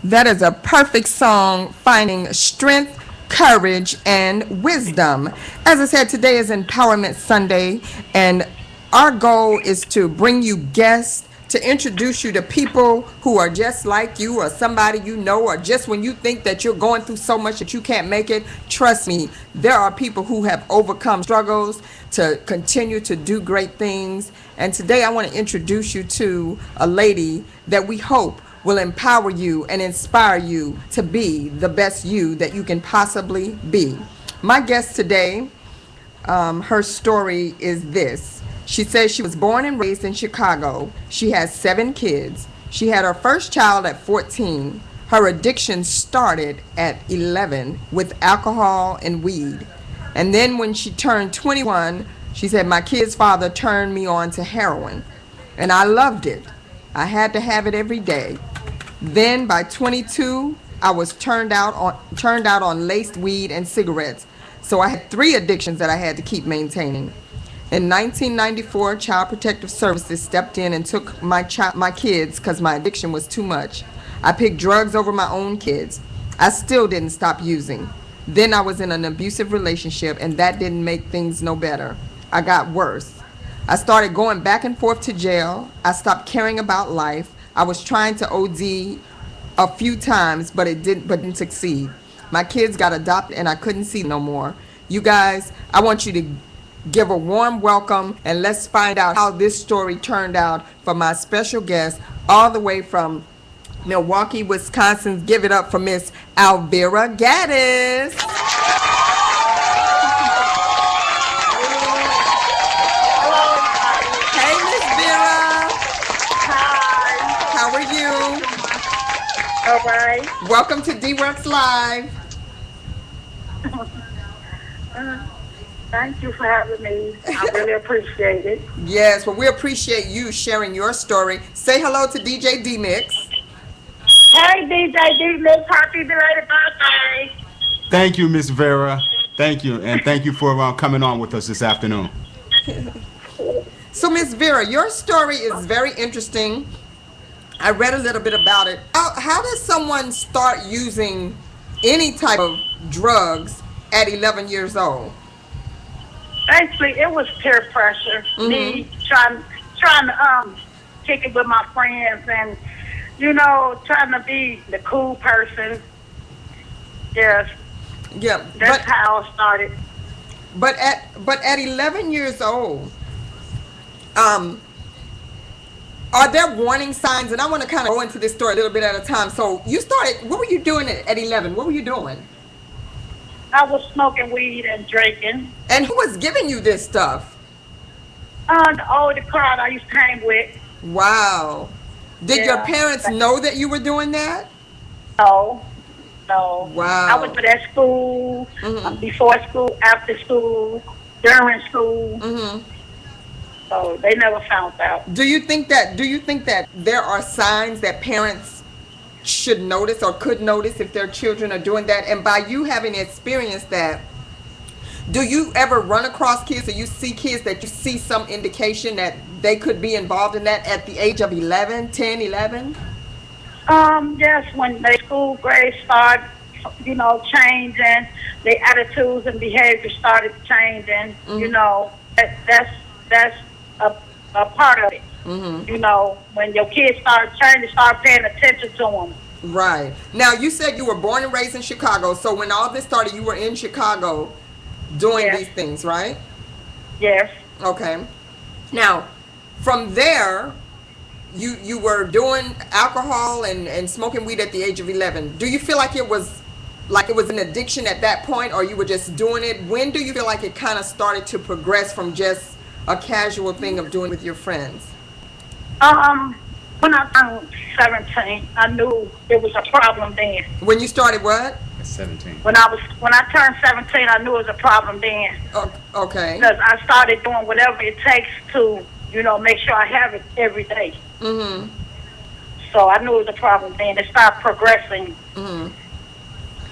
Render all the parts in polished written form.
That is a perfect song, finding strength, courage, and wisdom. As I said, today is Empowerment Sunday, and our goal is to bring you guests, to introduce you to people who are just like you or somebody you know, or just when you think that you're going through so much that you can't make it, trust me, there are people who have overcome struggles to continue to do great things. And today I want to introduce you to a lady that we hope will empower you and inspire you to be the best you that you can possibly be. My guest today, her story is this. She says she was born and raised in Chicago. She has 7 kids. She had her first child at 14. Her addiction started at 11 with alcohol and weed. And then when she turned 21, she said, my kid's father turned me on to heroin. And I loved it. I had to have it every day. Then by 22, I was turned out on laced weed and cigarettes. So I had 3 addictions that I had to keep maintaining. In 1994, Child Protective Services stepped in and took my kids because my addiction was too much. I picked drugs over my own kids. I still didn't stop using. Then I was in an abusive relationship, and that didn't make things no better. I got worse. I started going back and forth to jail. I stopped caring about life. I was trying to OD a few times, but didn't succeed. My kids got adopted, and I couldn't see no more. You guys, I want you to give a warm welcome, and let's find out how this story turned out for my special guest, all the way from Milwaukee, Wisconsin. Give it up for Miss Alvera Gaddis. Hey, Miss Vera. Hi. How are you? All right. Welcome to DeeWorks Live. Thank you for having me. I really appreciate it. Yes, well, we appreciate you sharing your story. Say hello to DJ D-Mix. Hey, DJ D-Mix, happy belated birthday. Thank you, Miss Vera. Thank you, and thank you for coming on with us this afternoon. So, Miss Vera, your story is very interesting. I read a little bit about it. How does someone start using any type of drugs at 11 years old? Basically, it was peer pressure. Me trying to kick it with my friends and, trying to be the cool person. Yes. Yeah. That's how it started. But at 11 years old, are there warning signs? And I want to kind of go into this story a little bit at a time. So you started, what were you doing at 11? What were you doing? I was smoking weed and drinking. And who was giving you this stuff? The older crowd I used to hang with. Wow. Did your parents know that you were doing that? No. Wow. I was at school, before school, after school, during school. So they never found out. Do you think that there are signs that parents should notice or could notice if their children are doing that? And by you having experienced that, do you ever run across kids or you see kids that you see some indication that they could be involved in that at the age of 11, 10, 11? Yes, when their school grades start, changing, their attitudes and behavior started changing, that's a part of it. When your kids start changing, start paying attention to them. Right. Now, you said you were born and raised in Chicago, so when all this started, you were in Chicago doing these things, right? Yes. Okay. Now, from there, you were doing alcohol and smoking weed at the age of 11. Do you feel like it was an addiction at that point, or you were just doing it? When do you feel like it kind of started to progress from just a casual thing of doing with your friends? When I turned 17, I knew it was a problem then. When you started what? 17. When I turned 17, I knew it was a problem then. Okay. Because I started doing whatever it takes to, make sure I have it every day. So I knew it was a problem then. It started progressing.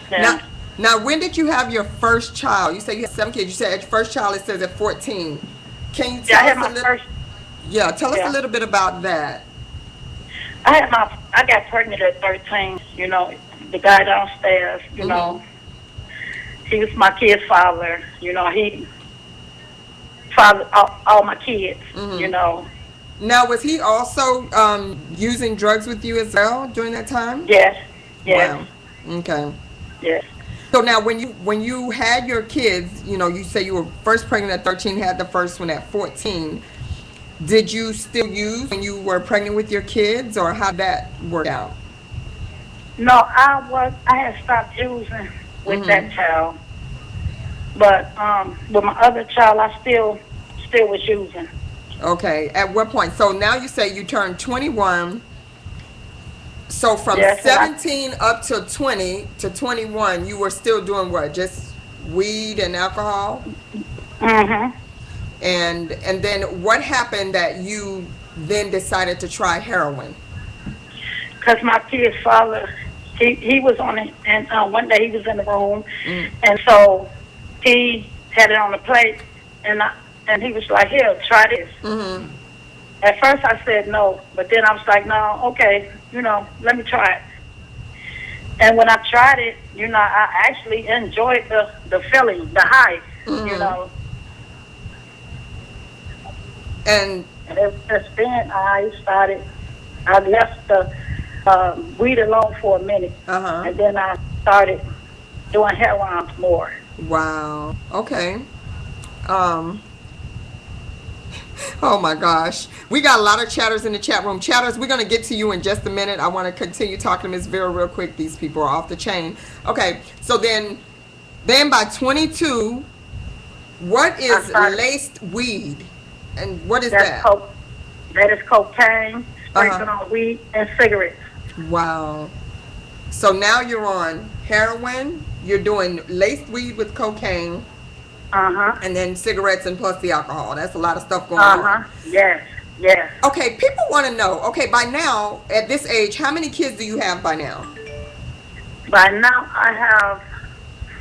Now, when did you have your first child? You said you had 7 kids. You said your first child, it says at 14. Can you tell us a little? Yeah, tell us a little bit about that. I got pregnant at 13. You know, the guy downstairs. You know, he was my kid's father. You know, he fathered all my kids. You know. Now, was he also using drugs with you as well during that time? Yes. Yes. Wow. Okay. Yes. So now, when you had your kids, you know, you say you were first pregnant at 13, had the first one at 14. Did you still use when you were pregnant with your kids, or how did that work out? No, I had stopped using with that child, but with my other child, I still was using. Okay. At what point? So now you say you turned 21. So from Yes, 17 up to 20 to 21, you were still doing what? Just weed and alcohol? Mm-hmm. And then what happened that you then decided to try heroin? Because my kid's father, he was on it, and one day he was in the room, and so he had it on the plate, and he was like, "Here, try this." At first I said no, but then I was like, "No, okay, you know, let me try it." And when I tried it, you know, I actually enjoyed the feeling, the high, you know. And ever since then, I left the weed alone for a minute, and then I started doing heroin more. wow. Okay. Oh my gosh. We got a lot of chatters in the chat room. Chatters, we're going to get to you in just a minute. I want to continue talking to Miss Vera real quick. These people are off the chain. Okay. So then by 22, what is laced weed? And what is that? That is cocaine, sprinkled on weed, and cigarettes. Wow. So now you're on heroin. You're doing laced weed with cocaine. And then cigarettes and plus the alcohol. That's a lot of stuff going on. Yes, yes. Okay, people want to know, okay, by now, at this age, how many kids do you have by now? By now, I have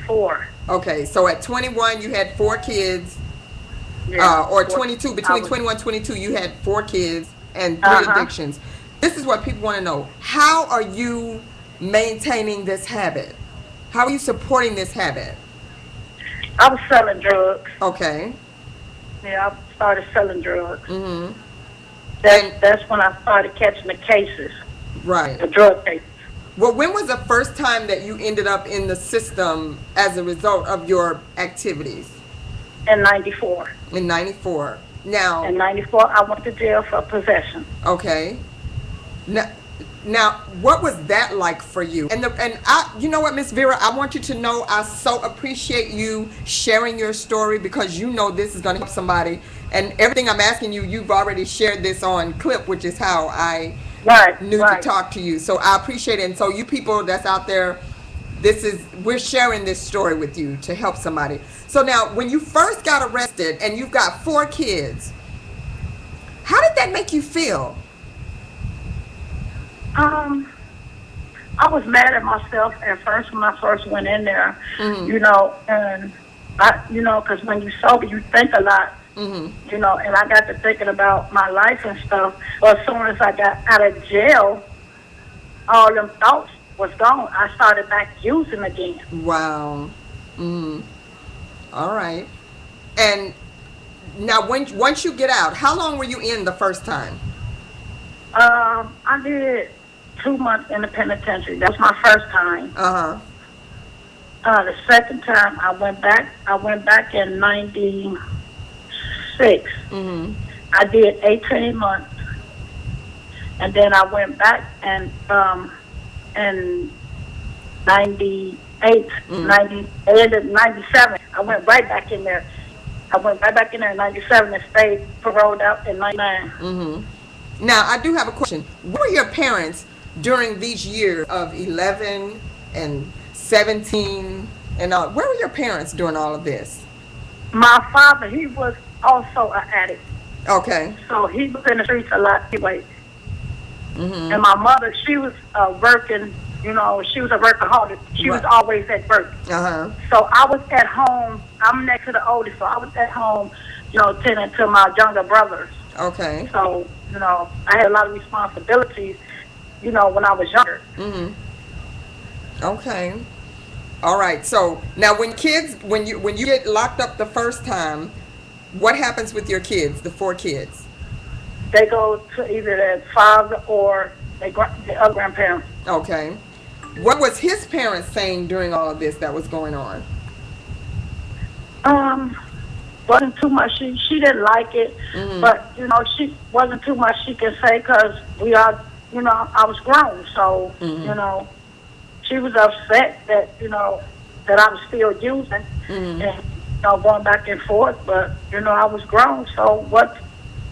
4. Okay, so at 21, you had 4 kids. Yes, or 22, between 21 and 22, you had 4 kids and 3 addictions. This is what people want to know. How are you maintaining this habit? How are you supporting this habit? I was selling drugs. Okay. Yeah, I started selling drugs. That's when I started catching the cases. Right. The drug cases. Well, when was the first time that you ended up in the system as a result of your activities? In 94. In 94. Now. In 94, I went to jail for possession. Okay. Now, what was that like for you? And you know what, Miss Vera, I want you to know I so appreciate you sharing your story, because you know this is going to help somebody. And everything I'm asking you, you've already shared this on clip, which is how I knew to talk to you. So I appreciate it. And so you people that's out there, we're sharing this story with you to help somebody. So now, when you first got arrested and you've got 4 kids, how did that make you feel? I was mad at myself at first when I first went in there, you know, and because when you're sober, you think a lot, you know, and I got to thinking about my life and stuff. But as soon as I got out of jail, all them thoughts was gone. I started back using again. Wow. All right. And now, once you get out, how long were you in the first time? I did 2 months in the penitentiary. That was my first time. The second time I went back in 96. I did 18 months. And then I went back and in 98, 97. I went right back in there. I went right back in there in 97 and stayed paroled out in 99. Now, I do have a question. Where were your parents during these years of 11 and 17 and all? Where were your parents during all of this? My father, he was also an addict. Okay. So he was in the streets a lot anyway. And my mother, she was working, you know, she was a workaholic. She was always at work. So I was at home. I'm next to the oldest, so I was at home, you know, tending to my younger brothers. Okay. So, you know, I had a lot of responsibilities. when I was younger. Okay. All right. So now, when you get locked up the first time, what happens with your kids, the 4 kids? They go to either their father or their other grandparents. Okay. What was his parents saying during all of this that was going on? Wasn't too much. She didn't like it, but she wasn't too much she could say because we are, I was grown, so she was upset that that I was still using and going back and forth, but I was grown, so what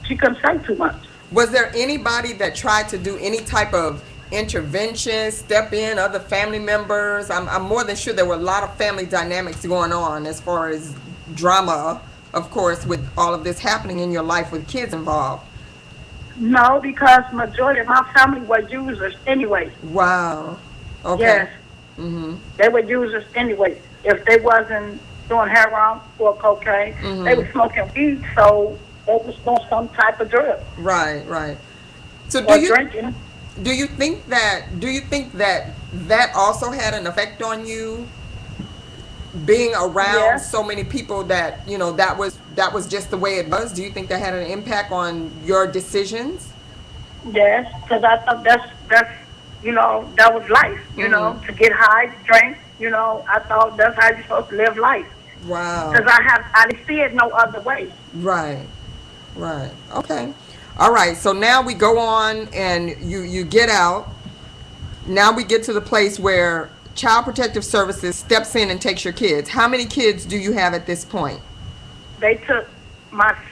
she couldn't say too much. Was there anybody that tried to do any type of intervention, step in, other family members? I'm more than sure there were a lot of family dynamics going on as far as drama, of course, with all of this happening in your life with kids involved. No, because majority of my family were users anyway. Wow. Okay. Yes. They were users anyway. If they wasn't doing heroin or cocaine, they were smoking weed, so they was doing some type of drug. Right. So Drinking. do you think that also had an effect on you, being around so many people that that was just the way it was? Do you think that had an impact on your decisions? Yes, because I thought that's that was life. To get high, to drink. I thought that's how you're supposed to live life. Wow. Because I didn't see it no other way. Right. Okay. All right. So now we go on, and you get out. Now we get to the place where Child Protective Services steps in and takes your kids. How many kids do you have at this point? They took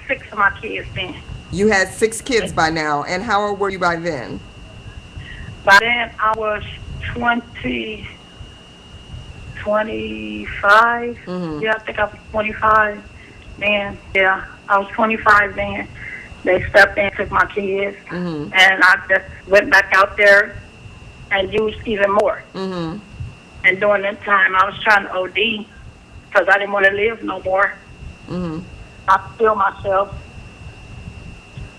6 of my kids then. You had 6 kids by now, and how old were you by then? By then I was 25. Yeah, I think I was 25 then. Yeah, I was 25 then. They stepped in, took my kids, and I just went back out there and used even more. And during that time, I was trying to OD because I didn't want to live no more. I killed myself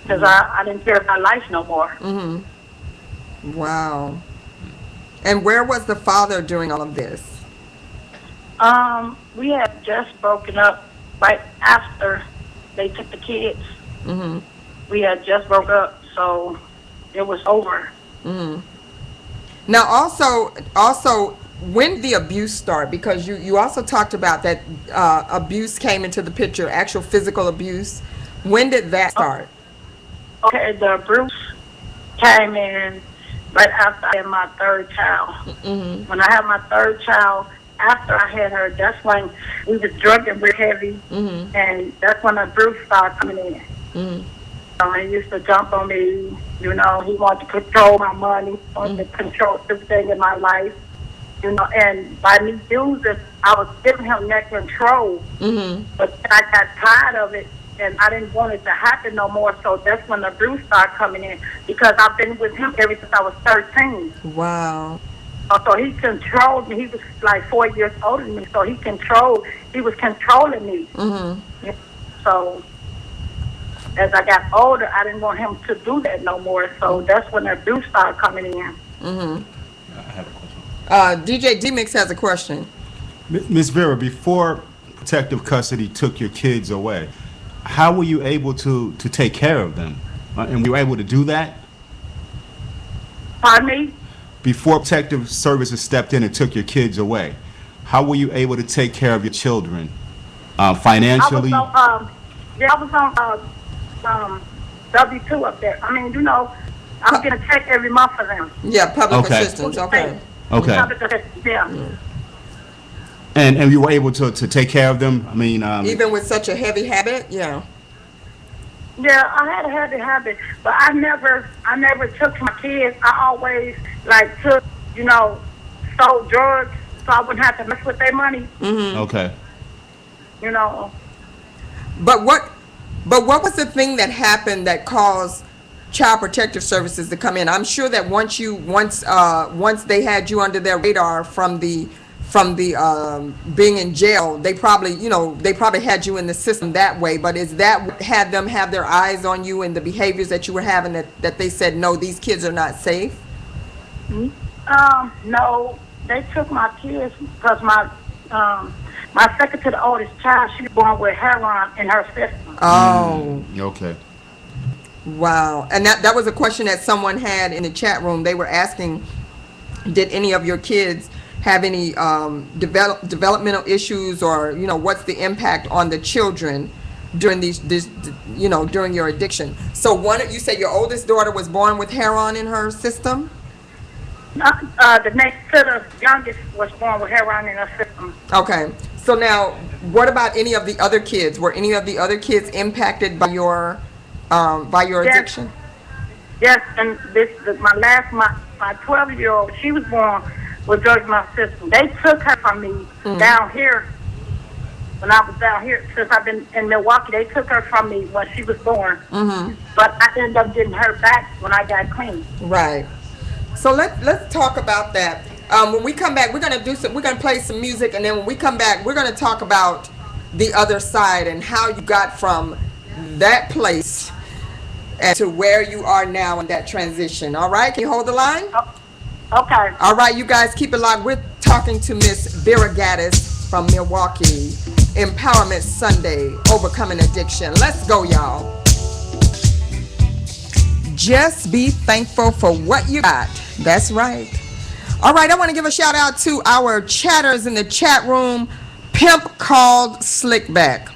because I didn't care about life no more. Wow. And where was the father during all of this? We had just broken up right after they took the kids. We had just broke up, so it was over. Now, also, when did the abuse start? Because you also talked about that abuse came into the picture, actual physical abuse. When did that start? Okay, the abuse came in right after I had my 3rd child. When I had my 3rd child, after I had her, that's when we was drinking real heavy, and that's when the abuse started coming in. He used to jump on me. He wanted to control my money, wanted to control everything in my life. And by me using, I was giving him that control. But I got tired of it, and I didn't want it to happen no more. So that's when the abuse started coming in, because I've been with him ever since I was 13. Wow. So he controlled me. He was like 4 years older than me, so he was controlling me. So as I got older, I didn't want him to do that no more. So that's when the abuse started coming in. I have a question. DJ D-Mix has a question. Ms. Vera, before protective custody took your kids away, how were you able to take care of them? And were you able to do that? Pardon me? Before protective services stepped in and took your kids away, how were you able to take care of your children financially? I was on W-2 up there. I mean, I'm getting a check every month for them. Yeah, public assistance. Okay. Public assistance, yeah. And you were able to take care of them? I mean, even with such a heavy habit? Yeah. Yeah, I had a heavy habit, but I never took my kids. I always took, sold drugs so I wouldn't have to mess with their money. Okay. But what was the thing that happened that caused Child Protective Services to come in? I'm sure that once they had you under their radar from the being in jail, they probably had you in the system that way. But is that what had them have their eyes on you and the behaviors that you were having that they said, no, these kids are not safe? No, they took my kids because my second to the oldest child, she was born with heroin in her system. Oh, Okay. wow. And that was a question that someone had in the chat room. They were asking, did any of your kids have any developmental issues, or what's the impact on the children during during your addiction? So you said your oldest daughter was born with heroin in her system? The next to the youngest was born with heroin in her system. Okay. So now, what about any of the other kids? Were any of the other kids impacted by your Yes. addiction? Yes, and my 12-year-old, she was born with drugs in my system. They took her from me down here when I was down here. Since I've been in Milwaukee, they took her from me when she was born. But I ended up getting her back when I got clean. Right. So let's talk about that. When we come back, we're gonna play some music, and then when we come back, we're gonna talk about the other side and how you got from that place and to where you are now in that transition. All right? Can you hold the line? Okay. All right, you guys keep it locked. We're talking to Miss Vera Gaddis from Milwaukee. Empowerment Sunday, overcoming addiction. Let's go, y'all. Just be thankful for what you got. That's right. All right, I want to give a shout out to our chatters in the chat room. Pimp called Slickback.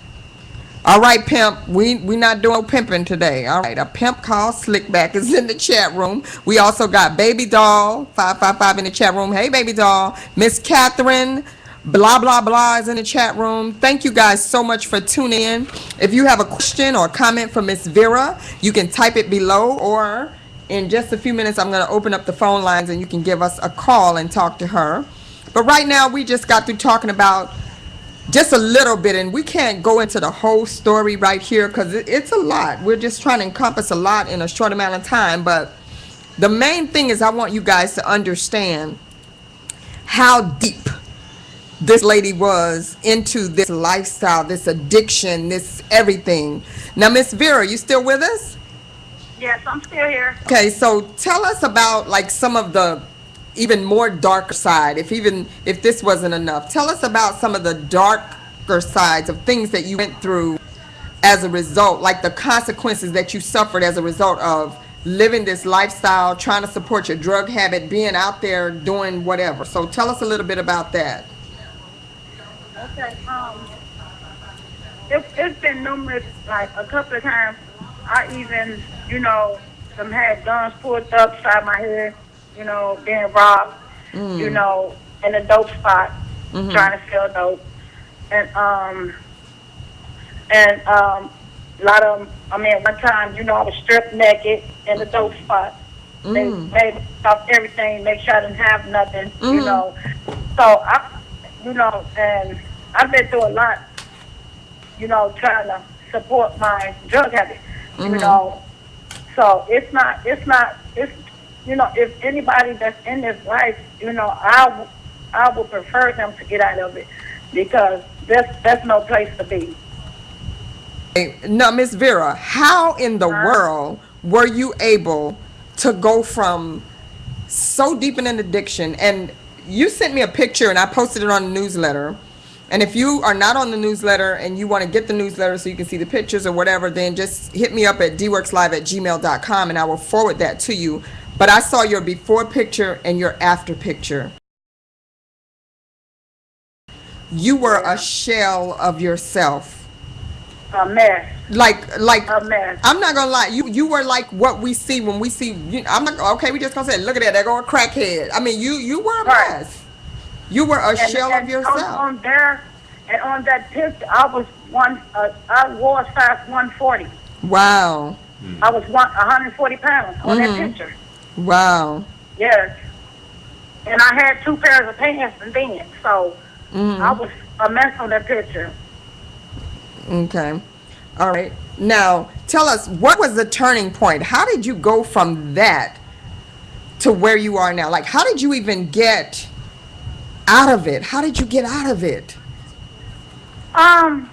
All right, Pimp, we not doing pimping today. All right, a pimp called Slickback is in the chat room. We also got Baby Doll 555 in the chat room. Hey, Baby Doll. Miss Catherine, blah, blah, blah is in the chat room. Thank you guys so much for tuning in. If you have a question or comment for Miss Vera, you can type it below, or in just a few minutes, I'm going to open up the phone lines and you can give us a call and talk to her. But right now, we just got through talking about just a little bit, and we can't go into the whole story right here because it's a lot. We're just trying to encompass a lot in a short amount of time. But the main thing is I want you guys to understand how deep this lady was into this lifestyle, this addiction, this everything. Now, Miss Vera, you still with us? Yes, I'm still here. Okay, so tell us about like some of the even more darker side, if this wasn't enough. Tell us about some of the darker sides of things that you went through as a result, like the consequences that you suffered as a result of living this lifestyle, trying to support your drug habit, being out there doing whatever. So tell us a little bit about that. Okay. It's been numerous, like a couple of times. I even, some had guns pulled up beside my head, being robbed, in a dope spot, trying to sell dope. And a lot of them, one time, I was stripped naked in the dope spot. They made me stop everything, make sure I didn't have nothing, So and I've been through a lot, trying to support my drug habit, So it's if anybody that's in this life, I would prefer them to get out of it because that's no place to be. Now, Miss Vera, how in the world were you able to go from so deep in an addiction? And you sent me a picture and I posted it on the newsletter. And if you are not on the newsletter and you want to get the newsletter so you can see the pictures or whatever, then just hit me up at DeeWorksLive@gmail.com and I will forward that to you. But I saw your before picture and your after picture. You were a shell of yourself. A mess. Like A mess. I'm not gonna lie, you were like what we see when we see. I'm not okay. We just gonna say, look at that. There go a crackhead. I mean, you were a mess. You were a shell of yourself. On there, and on that picture, I was I wore a size 140. Wow. I was 140 pounds on that picture. Wow. Yes. And I had 2 pairs of pants and then, so I was a mess on that picture. Okay. All right. Now, tell us, what was the turning point? How did you go from that to where you are now? Like, how did you even get out of it? How did you get out of it? I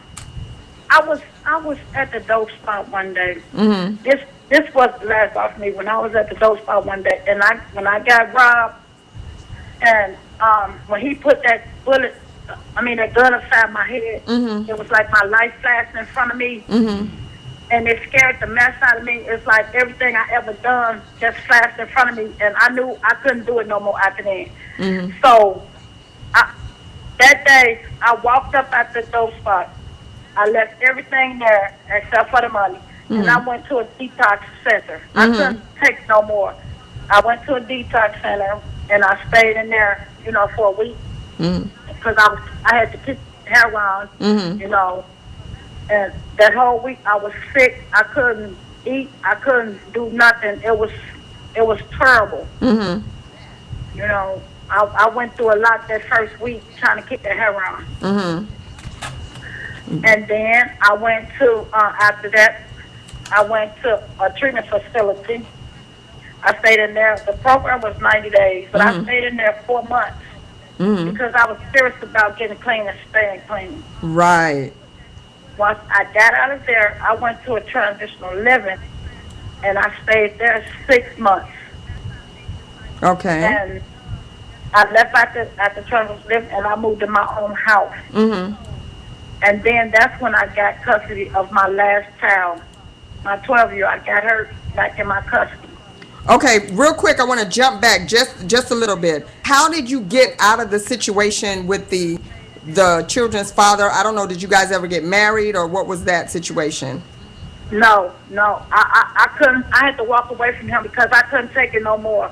was at the dope spot one day. this was the last off me when I was at the dope spot one day, and when I got robbed, and when he put that that gun aside my head, it was like my life flashed in front of me, and it scared the mess out of me. It's like everything I ever done just flashed in front of me, and I knew I couldn't do it no more after that. So that day, I walked up at the dope spot. I left everything there except for the money. And I went to a detox center. I couldn't take no more. I went to a detox center, and I stayed in there, for a week. Because I had to kick heroin, And that whole week I was sick. I couldn't eat. I couldn't do nothing. It was terrible. I went through a lot that first week trying to kick the heroin. And then I went to, after that, I went to a treatment facility. I stayed in there. The program was 90 days, but I stayed in there 4 months because I was serious about getting clean and staying clean. Right. Once I got out of there, I went to a transitional living, and I stayed there 6 months. Okay. And I left at the transitional living, and I moved to my own house. And then that's when I got custody of my last child. My 12-year-old, I got her back in my custody. Okay, real quick, I want to jump back just a little bit. How did you get out of the situation with the children's father? I don't know, did you guys ever get married, or what was that situation? No. I couldn't. I had to walk away from him because I couldn't take it no more.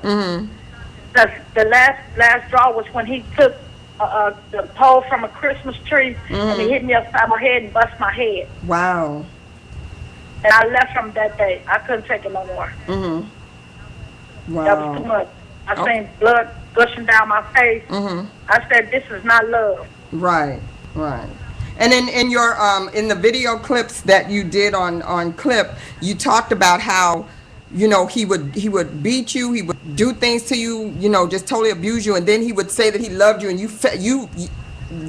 The last straw was when he took the pole from a Christmas tree and he hit me upside my head and bust my head. Wow. And I left from that day. I couldn't take it no more. Wow. That was too much. I seen blood gushing down my face. I said, "This is not love." Right. And in your in the video clips that you did on Clip, you talked about how he would beat you, he would do things to you, just totally abuse you, and then he would say that he loved you, and you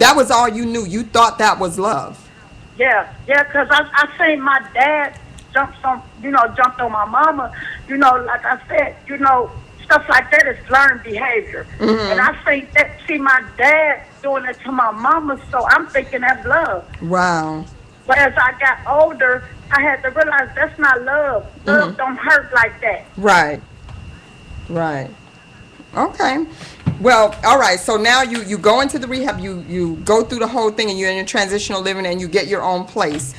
that was all you knew. You thought that was love. Yeah, because I seen my dad jumped on my mama, like I said, stuff like that is learned behavior. And I see my dad doing it to my mama, so I'm thinking that's love. Wow. But as I got older, I had to realize that's not love. Love don't hurt like that. Right. Okay. Well, all right. So now you go into the rehab, you go through the whole thing, and you're in a transitional living, and you get your own place.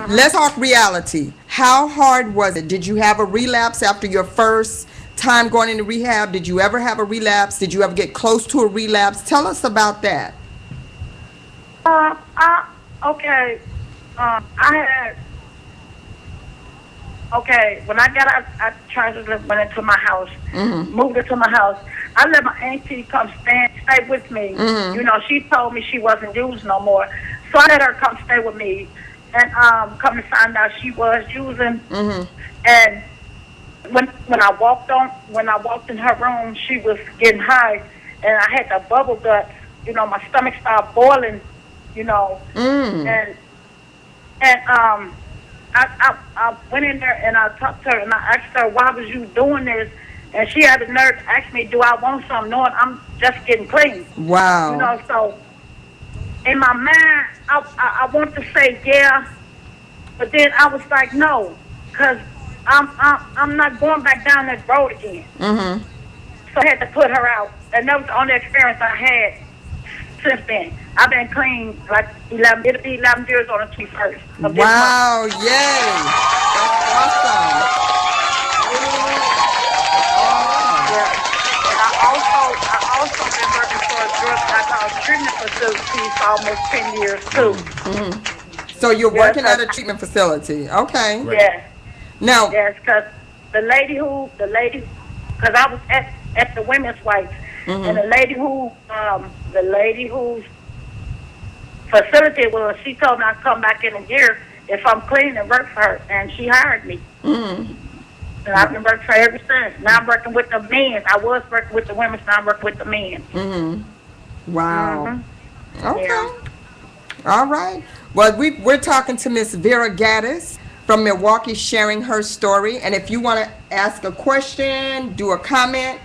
Let's talk reality. How hard was it? Did you have a relapse after your first time going into rehab? Did you ever have a relapse? Did you ever get close to a relapse? Tell us about that. When I got out, I went into my house, moved into my house. I let my auntie come stay with me. She told me she wasn't using no more, so I let her come stay with me. And come to find out she was using. And when I walked in her room, she was getting high, and I had the bubble guts. My stomach started boiling. I went in there and I talked to her and I asked her, why was you doing this? And she had the nerve to ask me, do I want something, knowing I'm just getting clean. Wow. So in my mind, I want to say yeah, but then I was like, no, because I'm not going back down that road again. So I had to put her out, and that was the only experience I had since then. I've been clean like 11. It'll be 11 years on the 21st. Wow! Yay! That's awesome. And I also been working for a drug alcohol treatment facility for almost 10 years too. So you're working at a treatment facility, okay? Yeah. Now. Yes, because because I was at the women's rights, and the lady whose facility was, she told me I'd come back in a year if I'm clean and work for her, and she hired me. And I've been working for her ever since. Now I'm working with the men. I was working with the women, now I'm working with the men. Wow. Okay. Yeah. All right. Well, we're talking to Miss Vera Gaddis from Milwaukee sharing her story. And if you want to ask a question, do a comment,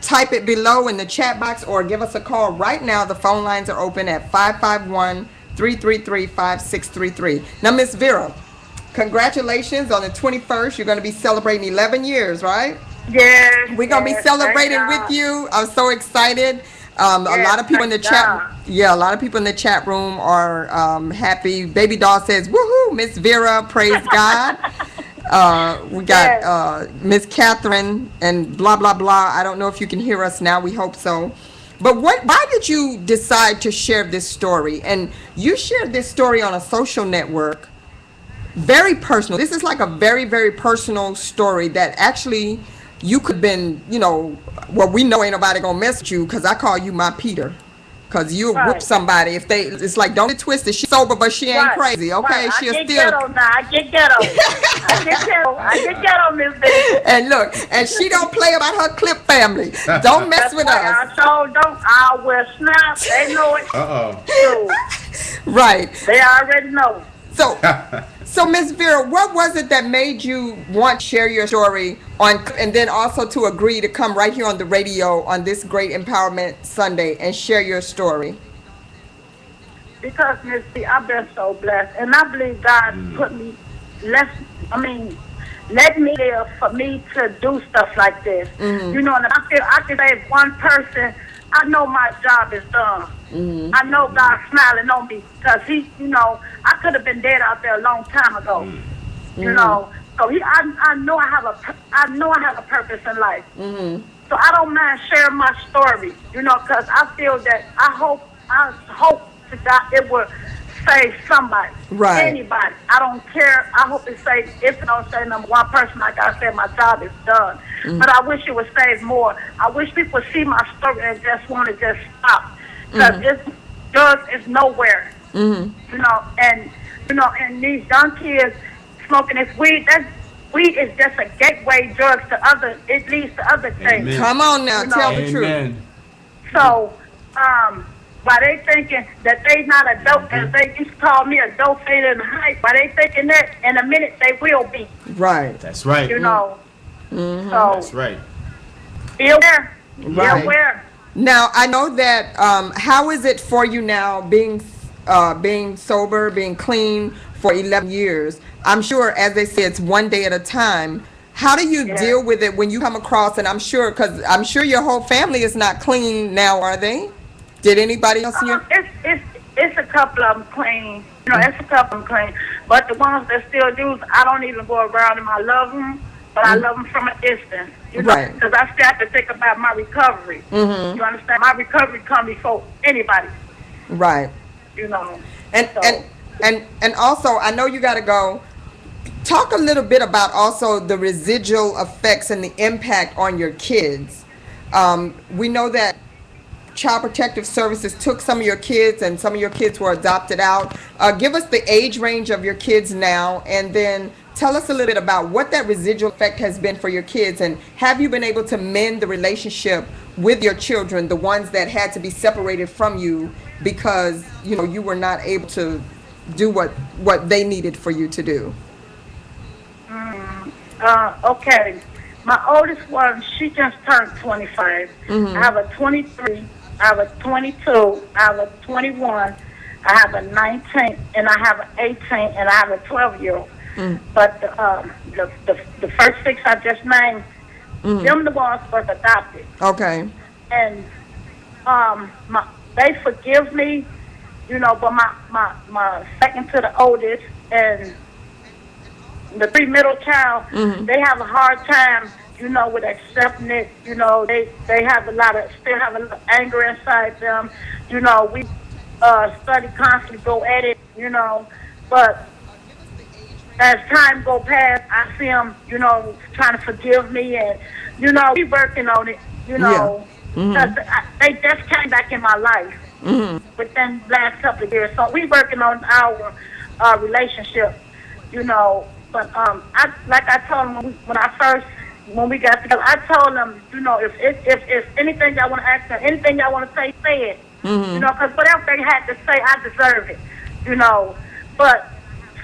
type it below in the chat box or give us a call right now. The phone lines are open at 551-333-5633. Now, Miss Vera, congratulations on the 21st. You're going to be celebrating 11 years, right? Yes. We're going to be celebrating with you. I'm so excited. A lot of people in the chat, a lot of people in the chat room are happy. Baby Doll says, woohoo, Miss Vera, praise God. We got Miss Catherine and blah, blah, blah. I don't know if you can hear us now. We hope so. But why did you decide to share this story? And you shared this story on a social network, very personal. This is like a very, very personal story that actually you could have been, well, we know ain't nobody gonna mess with you because I call you my Peter. Because you whoop somebody if it's like, don't get twisted. She's sober, but she ain't crazy, okay? Right. She'll I get ghetto now. I get ghetto. I get ghetto, Miss Baby. And look, and she don't play about her Clip family. Don't mess with us. I don't. I will snap. They know it. Right. They already know. So Miss Vera, what was it that made you want to share your story and then also to agree to come right here on the radio on this great Empowerment Sunday and share your story? Because, Miss B, I've been so blessed, and I believe God put me, let me live for me to do stuff like this. And I feel I can say if one person, I know my job is done. I know God's smiling on me because I could have been dead out there a long time ago. So I know I have a purpose in life. So I don't mind sharing my story, because I feel that I hope to God it will save somebody, anybody. I don't care. I hope it saves. If it don't save number one person, like I said, my job is done. But I wish it would save more. I wish people see my story and just want to just stop. Because drugs is nowhere, and these young kids smoking this weed. Weed is just a gateway drug to other. It leads to other things. Amen. Come on now, tell the truth. So, why they thinking that they not a dope, as they used to call me a dope fiend in the hype? Why they thinking that in a minute they will be? Right. That's right. So That's right. Be aware. Be aware. Now, I know that, how is it for you now being sober, being clean for 11 years? I'm sure, as they say, it's one day at a time. How do you deal with it when you come across, and I'm sure your whole family is not clean now, are they? Did anybody else here? It's a couple of them clean. It's a couple of them clean. But the ones that still do, I don't even go around them. I love them, but I love them from a distance. Right. Because I still have to think about my recovery. You understand? My recovery comes before anybody. Right. And also, I know you got to go. Talk a little bit about also the residual effects and the impact on your kids. We know that Child Protective Services took some of your kids and some of your kids were adopted out. Give us the age range of your kids now, and then tell us a little bit about what that residual effect has been for your kids, and have you been able to mend the relationship with your children, the ones that had to be separated from you because you were not able to do what they needed for you to do? Okay. My oldest one, she just turned 25. I have a 23, I have a 22, I have a 21, I have a 19, and I have an 18, and I have a 12-year-old. But the first 6 I just named, them the ones was adopted. Okay. And they forgive me, but my second to the oldest and the middle child, they have a hard time, with accepting it. They have still have a lot of anger inside them. We study constantly, go at it, but as time go past, I see them, trying to forgive me, and, we working on it, because they just came back in my life within the last couple of years. So we working on our relationship, but like I told them when we got together, I told them, if anything y'all want to ask them, anything y'all want to say it, because whatever they had to say, I deserve it, but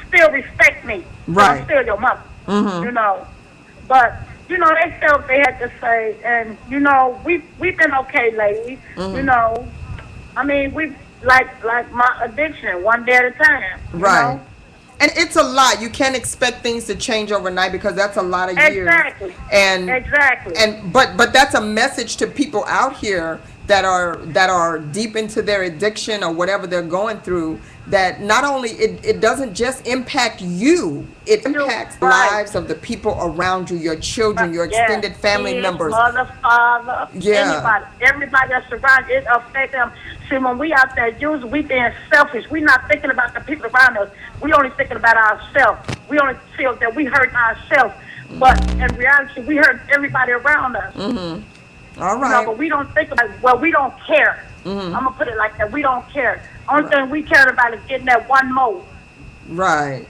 still respect me. Right. I'm still your mother. You know. But, you know, they felt what they had to say, and, you know, we've been okay lately. You know. I mean, we like my addiction, one day at a time. Right. You know? And it's a lot. You can't expect things to change overnight because that's a lot of years. Exactly. And exactly. And but that's a message to people out here that are deep into their addiction or whatever they're going through, that not only it doesn't just impact you, it impacts the lives of the people around you, your children, your extended family members. Mother, father, Yeah. everybody that's around, it affects them. See, when we out there using, we being selfish. We not thinking about the people around us. We only thinking about ourselves. We only feel that we hurting ourselves. But in reality, we hurt everybody around us. All right. You know, but we don't think about, well, we don't care. I'm going to put it like that. We don't care. Only thing we care about is getting that one more. Right.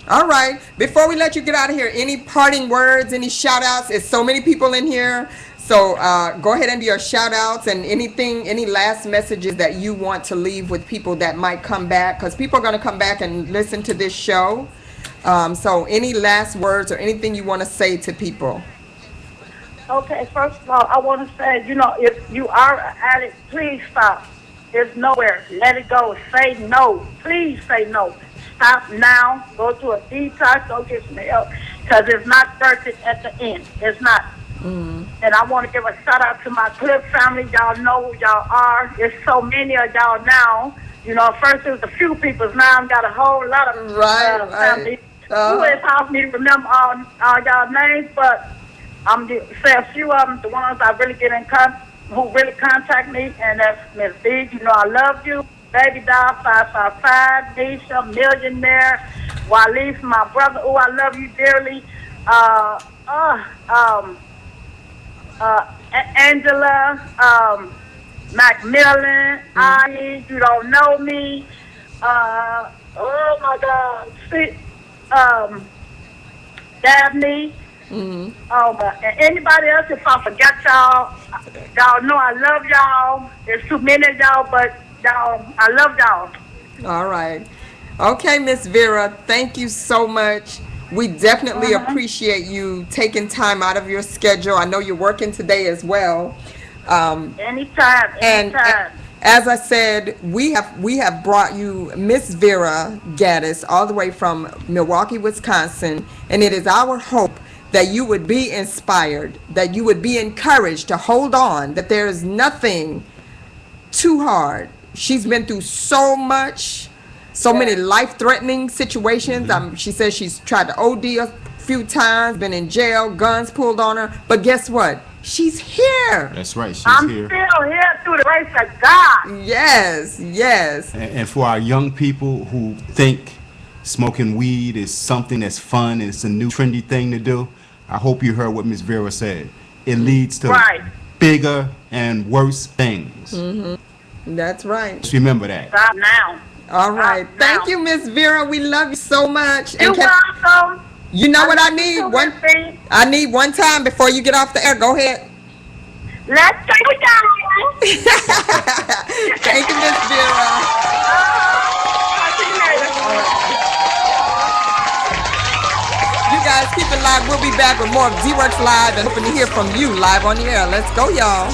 All right. Before we let you get out of here, any parting words, any shout outs? There's so many people in here. So go ahead and do your shout outs and any last messages that you want to leave with people that might come back, because people are going to come back and listen to this show. So any last words or anything you want to say to people? Okay, first of all, I want to say, you know, if you are an addict, please stop. There's nowhere. Let it go. Say no. Please say no. Stop now. Go to a detox. Go get some help. Because it's not worth it at the end. It's not. And I want to give a shout out to my Clip family. Y'all know who y'all are. There's so many of y'all now. You know, first it was a few people. Now I've got a whole lot of family. It's hard for me to remember all y'all names, but I'm going to say a few of them, the ones I really get in contact, who really contact me, and that's Miss B. You know I love you. Baby Doll 555, Nisha, Millionaire, Wallis, my brother. Oh, I love you dearly. Angela, Macmillan, I, you don't know me. Oh my God, see, Dabney. And anybody else, if I forget y'all, y'all know I love y'all. There's too many of y'all, but y'all, I love y'all. All right. Okay, Miss Vera, thank you so much. We definitely appreciate you taking time out of your schedule. I know you're working today as well. Anytime. And as I said, we have brought you Miss Vera Gaddis all the way from Milwaukee, Wisconsin, and it is our hope that you would be inspired, that you would be encouraged to hold on, that there is nothing too hard. She's been through so much, so many life-threatening situations. She says she's tried to OD a few times, been in jail, guns pulled on her, but guess what? She's here. That's right. She's I'm here. still here through the grace of God. Yes. And for our young people who think smoking weed is something that's fun and it's a new trendy thing to do, I hope you heard what Miss Vera said. It leads to bigger and worse things. That's right. Just remember that. Stop now. All right. Thank you, Miss Vera. We love you so much. You're welcome. You know what I need? I need one time before you get off the air. Go ahead. Let's take it down. Thank you, Miss Vera. Talk to you later. You guys keep it live. We'll be back with more of DeeWorks Live and hoping to hear from you live on the air. Let's go, y'all.